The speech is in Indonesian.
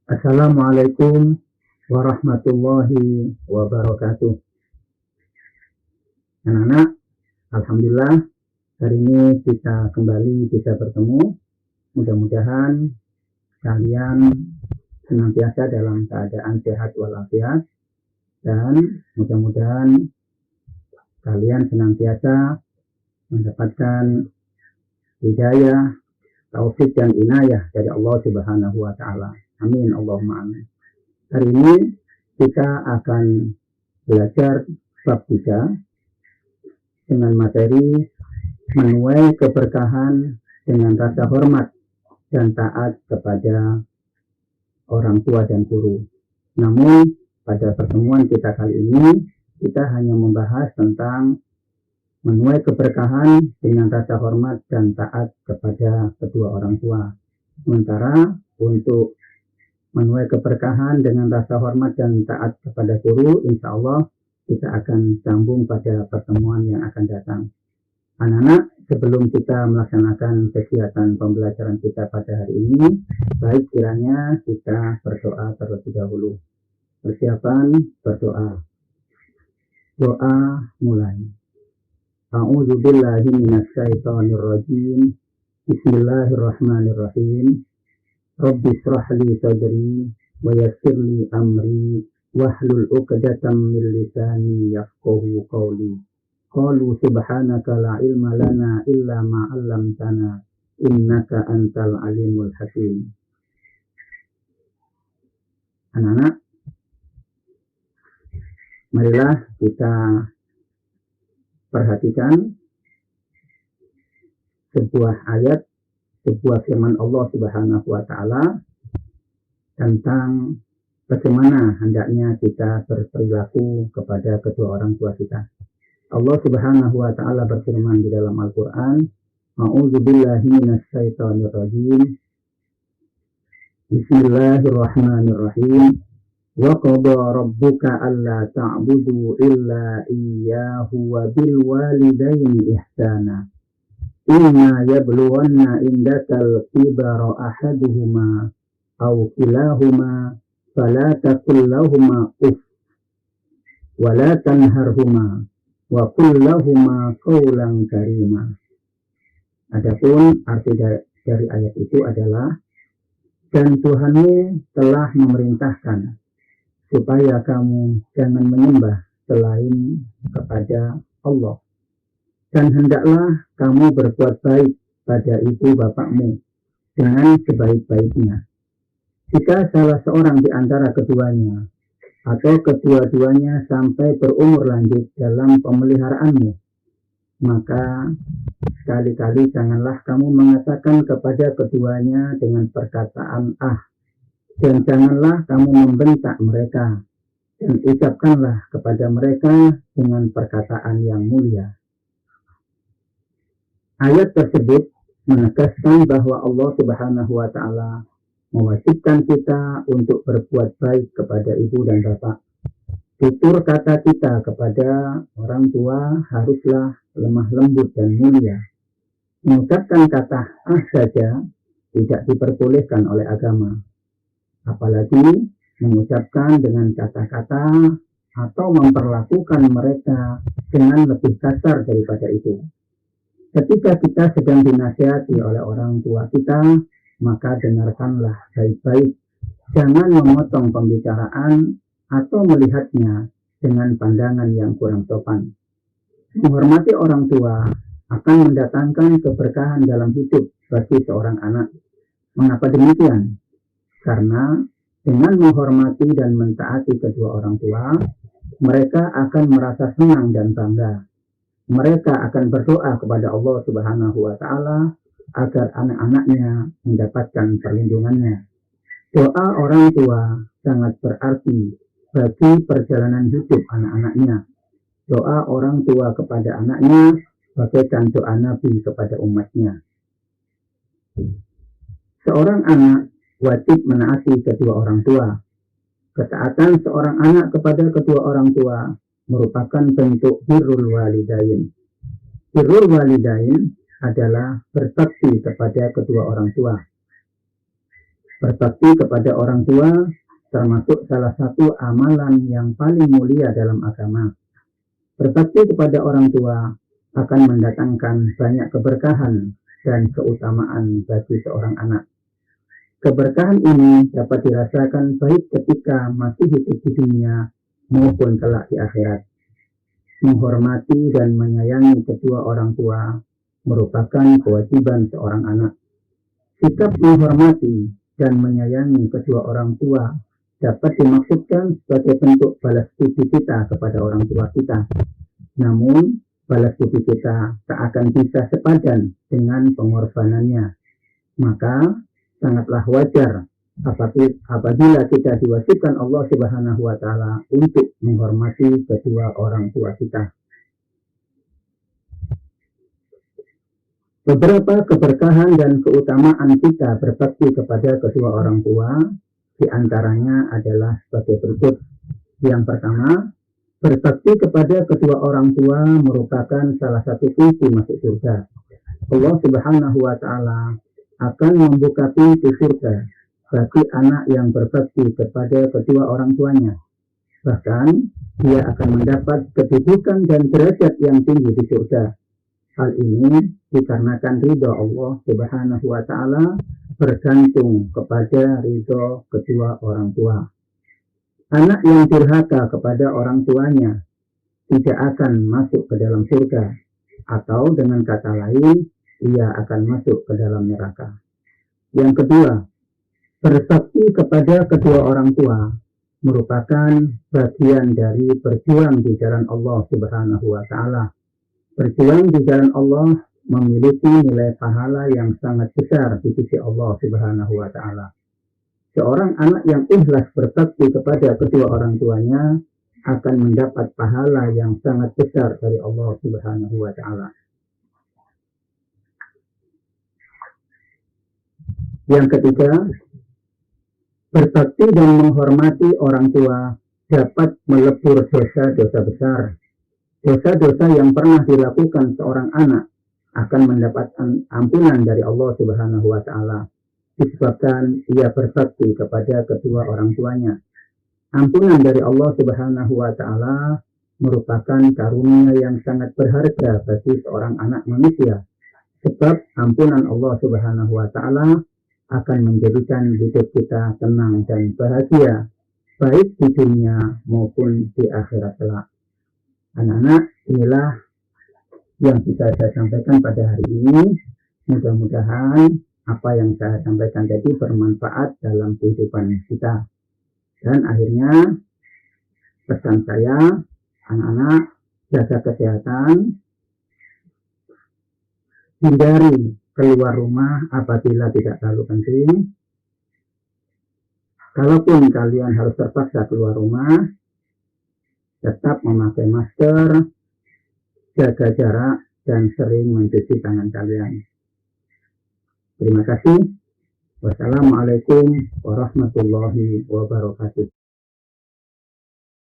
Assalamualaikum warahmatullahi wabarakatuh. Anak-anak, alhamdulillah hari ini kita kembali bisa bertemu. Mudah-mudahan kalian senantiasa dalam keadaan sehat walafiat dan mudah-mudahan kalian senantiasa mendapatkan hidayah, taufik dan inayah dari Allah Subhanahu wa taala. Amin Allahumma amin. Hari ini kita akan belajar bab 3 dengan materi menuai keberkahan dengan rasa hormat dan taat kepada orang tua dan guru. Namun pada pertemuan kita kali ini kita hanya membahas tentang menuai keberkahan dengan rasa hormat dan taat kepada kedua orang tua. Sementara untuk menuai keberkahan dengan rasa hormat dan taat kepada guru, insya Allah kita akan sambung pada pertemuan yang akan datang. Anak-anak, sebelum kita melaksanakan kegiatan pembelajaran kita pada hari ini, baik kiranya kita berdoa terlebih dahulu. Persiapan berdoa. Doa mulai. A'udzubillahi minasyaitonirrajim. Bismillahirrahmanirrahim. Rabbi shrah li sadri wa yassir li amri wahlul 'uqdatam min lisani yafqahu qawli. Qalu subhanaka la ilma lana illa ma 'allamtana innaka antal alimul hakim. Anak-anak, marilah kita perhatikan sebuah ayat, sebuah firman Allah Subhanahu wa taala tentang bagaimana hendaknya kita berperilaku kepada kedua orang tua kita. Allah Subhanahu wa taala berfirman di dalam Al-Qur'an, A'udzubillahi minasyaitonirrajim. Bismillahirrahmanirrahim. Wa qada rabbuka alla ta'budu illa iyyahu wa bil walidaini ihsana. Inna yablughanna indakal kibara ahaduhuma aw kilahuma fala taqul lahumā uff wa la tanharhumā wa qul lahumā qawlan karīmā. Adapun arti dari ayat itu adalah, dan Tuhanmu telah memerintahkan supaya kamu jangan menyembah selain kepada Allah, dan hendaklah kamu berbuat baik pada ibu bapakmu dengan sebaik-baiknya. Jika salah seorang di antara keduanya atau kedua-duanya sampai berumur lanjut dalam pemeliharaanmu, maka sekali-kali janganlah kamu mengatakan kepada keduanya dengan perkataan ah, dan janganlah kamu membentak mereka, dan ucapkanlah kepada mereka dengan perkataan yang mulia. Ayat tersebut menegaskan bahwa Allah Subhanahu wa taala mewajibkan kita untuk berbuat baik kepada ibu dan bapak. Tutur kata kita kepada orang tua haruslah lemah lembut dan mulia. Mengucapkan kata ah saja tidak diperbolehkan oleh agama. Apalagi mengucapkan dengan kata-kata atau memperlakukan mereka dengan lebih kasar daripada itu. Ketika kita sedang dinasihati oleh orang tua kita, maka dengarkanlah baik-baik. Jangan memotong pembicaraan atau melihatnya dengan pandangan yang kurang sopan. Menghormati orang tua akan mendatangkan keberkahan dalam hidup bagi seorang anak. Mengapa demikian? Karena dengan menghormati dan mentaati kedua orang tua, mereka akan merasa senang dan bangga. Mereka akan berdoa kepada Allah Subhanahu wa taala agar anak-anaknya mendapatkan perlindungannya. Doa orang tua sangat berarti bagi perjalanan hidup anak-anaknya. Doa orang tua kepada anaknya bagaikan doa Nabi kepada umatnya. Seorang anak wajib menaati kedua orang tua. Ketaatan seorang anak kepada kedua orang tua merupakan bentuk birrul walidain. Birrul walidain adalah berbakti kepada kedua orang tua. Berbakti kepada orang tua termasuk salah satu amalan yang paling mulia dalam agama. Berbakti kepada orang tua akan mendatangkan banyak keberkahan dan keutamaan bagi seorang anak. Keberkahan ini dapat dirasakan baik ketika masih hidup di dunia maupun kelak di akhirat. Menghormati dan menyayangi kedua orang tua merupakan kewajiban seorang anak. Sikap menghormati dan menyayangi kedua orang tua dapat dimaksudkan sebagai bentuk balas budi kita kepada orang tua kita. Namun, balas budi kita tak akan bisa sepadan dengan pengorbanannya. Maka, sangatlah wajar apabila kita diwajibkan Allah Subhanahu wa Ta'ala untuk menghormati kedua orang tua kita. Beberapa keberkahan dan keutamaan kita berbakti kepada kedua orang tua, diantaranya adalah sebagai berikut. Yang pertama, berbakti kepada kedua orang tua merupakan salah satu kunci masuk surga. Allah Subhanahu wa Ta'ala akan membuka pintu surga bagi anak yang berbakti kepada kedua orang tuanya. Bahkan, dia akan mendapat kedudukan dan derajat yang tinggi di surga. Hal ini dikarenakan ridho Allah Subhanahu wa Ta'ala bergantung kepada ridho kedua orang tua. Anak yang durhaka kepada orang tuanya tidak akan masuk ke dalam surga, atau dengan kata lain, ia akan masuk ke dalam neraka. Yang kedua, berbakti kepada kedua orang tua merupakan bagian dari berjuang di jalan Allah Subhanahu wa Ta'ala. Berjuang di jalan Allah memiliki nilai pahala yang sangat besar di sisi Allah Subhanahu wa Ta'ala. Seorang anak yang ikhlas berbakti kepada kedua orang tuanya akan mendapat pahala yang sangat besar dari Allah Subhanahu wa Ta'ala. Yang ketiga, berbakti dan menghormati orang tua dapat melebur dosa-dosa besar. Dosa-dosa yang pernah dilakukan seorang anak akan mendapatkan ampunan dari Allah Subhanahu wa Ta'ala disebabkan ia berbakti kepada kedua orang tuanya. Ampunan dari Allah Subhanahu wa Ta'ala merupakan karunia yang sangat berharga bagi seorang anak manusia, sebab ampunan Allah Subhanahu wa Ta'ala akan menjadikan hidup kita tenang dan bahagia baik di dunia maupun di akhirat kelak. Anak-anak, inilah yang bisa saya sampaikan pada hari ini. Mudah-mudahan apa yang saya sampaikan tadi bermanfaat dalam kehidupan kita. Dan akhirnya pesan saya, anak-anak, jaga kesehatan, hindari keluar rumah apabila tidak terlalu penting. Kalaupun kalian harus terpaksa keluar rumah, tetap memakai masker, jaga jarak, dan sering mencuci tangan kalian. Terima kasih. Wassalamualaikum warahmatullahi wabarakatuh.